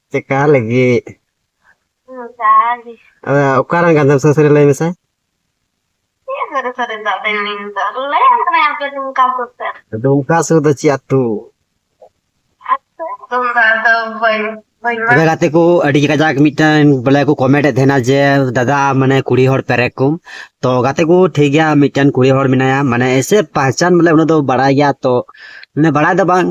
Cekal lagi. Kali. Ukaran gandam seseri lagi misal. Ya sering-sering tak teling tak. Lah kenapa dum kampus tak? Dumka sudah ciatu. Dum tak ada boy boy Tapi kataku adi kajak mitan boleh aku komen dhena je dada mane kuri hor perekum to kataku ठीक गया mitten kuri hor minaya mane ऐसे पहचान मतलब उन्हें तो बड़ा गया तो मैंने बड़ा तो bang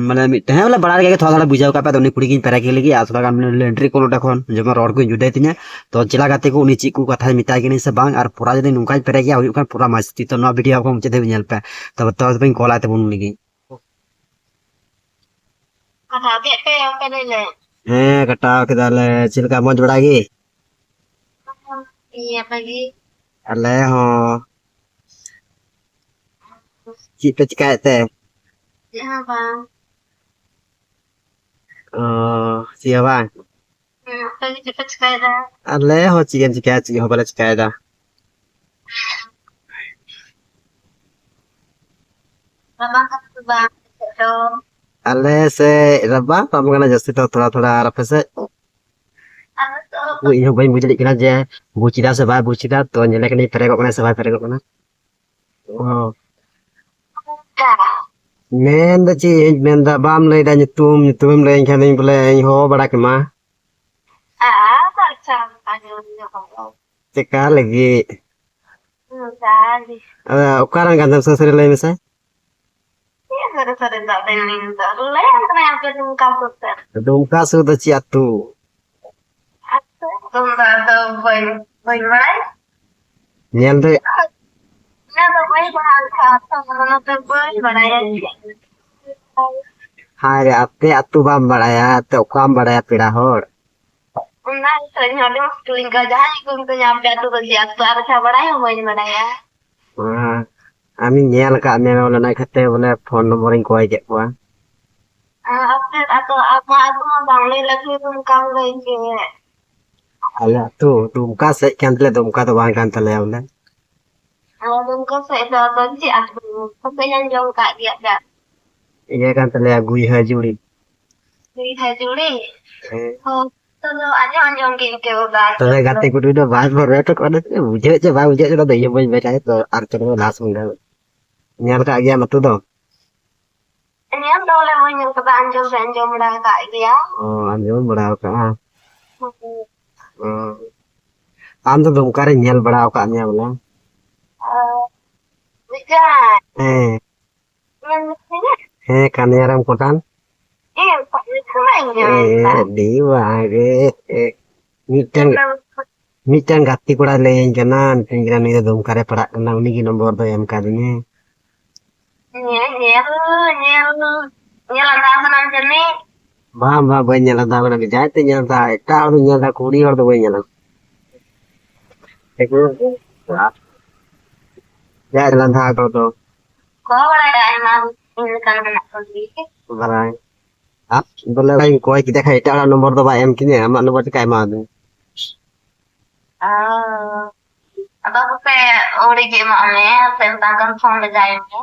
মানে মিটে হ্যাঁ বলে বড়ার আগে থোড়া থোড়া বুঝাও কাপা উনি কুড়ি কিন পেরা গেলে কি আসলে গান এন্ট্রি কোন তখন যেমন রড কো জুদাই তিনা তো চিলা গাতে কো উনি চিকু কথা মিটাই কিনি সে বাং আর পুরা যদি নুকাই পেরা গিয়া হুই কান পুরা মাস্তি তো নো ভিডিও को मुझे दे ñel पे तब तो बन कोला ते बुन लगी kata dia pe apa ni. हैं कटा के दाले चिलका मौज बड़ागी Iya pagi. अले हो ची पे चिकाय ते Ya bang. siapa Pagi cepat sekali dah. अले हो चिकन चिकाय ची हो बले चिकाय दा Abang kan bang. Dong. अले से रबा पाम गना जस्ती तो थोड़ा थोड़ा रफे से Ano to? वो इहो भाई मुझे लिखना जे बुचिदा से भाई बुचिदा तो ñele kini perego kana se भाई perego kana oh Dah. men da ci men da bam lay da nyutum lay kan ing bole ing ho bada kema Tak sampai ni kau. cekal lagi Kali. ukaran gandam seseri lay misal Ya sering-sering tak teling tak. Lah kenapa dum kampus tak? dumka sudah ciatu Dum tak ada boy boy mana? ñel de Nah, boy bahang kata mana tu boy mana ya? hari ate atu bam badaya te ukam badaya pira hor Nah, ternyata dia masuk lingkar jahat itu tu nyampe tu siap tu ada siapa yang boy mana ya? আমি ñel ka me wala na khate bole phone number ing koy je kwa Update atau apa aku bang lagi dum kau lagi. ala tu dumka se kan tele dumka to bang kan tele wala Dum kau saya dah benci aku. Sampai yang jauh kat dia dah. iya kan tele gui hajuri Jadi saya juli. Oh, tu aja anjong gitu dah. tele gate ku do bas bor reto ko de buje je ba buje je do ye boy beta to ar to langsung dah ñel ka gya matu do Ini yang dah oleh banyak kata anjong dah kat dia. oh anjum bada ka am to dumka re ñel bada ka nya wala Bukan. eh Yang ini kan yaram kotan Pak Wisnu di wa ge mitan gati kura le jana pinggiran ni dumka re pada kana uni ki nomor do em ka dini Nyel antara senang jenis. ba boy ñel da bana ge jaite ñel da eta or ñel da kuri or do boy ñel Eko ya lan tha ko to Kau ada emang ini kan anak sedikit. barang ap bole lai koy ki dekhai eta nomor do ba em kini ama nomor kai ma du Atau apa orang game mana tentang kan phone le jayenge.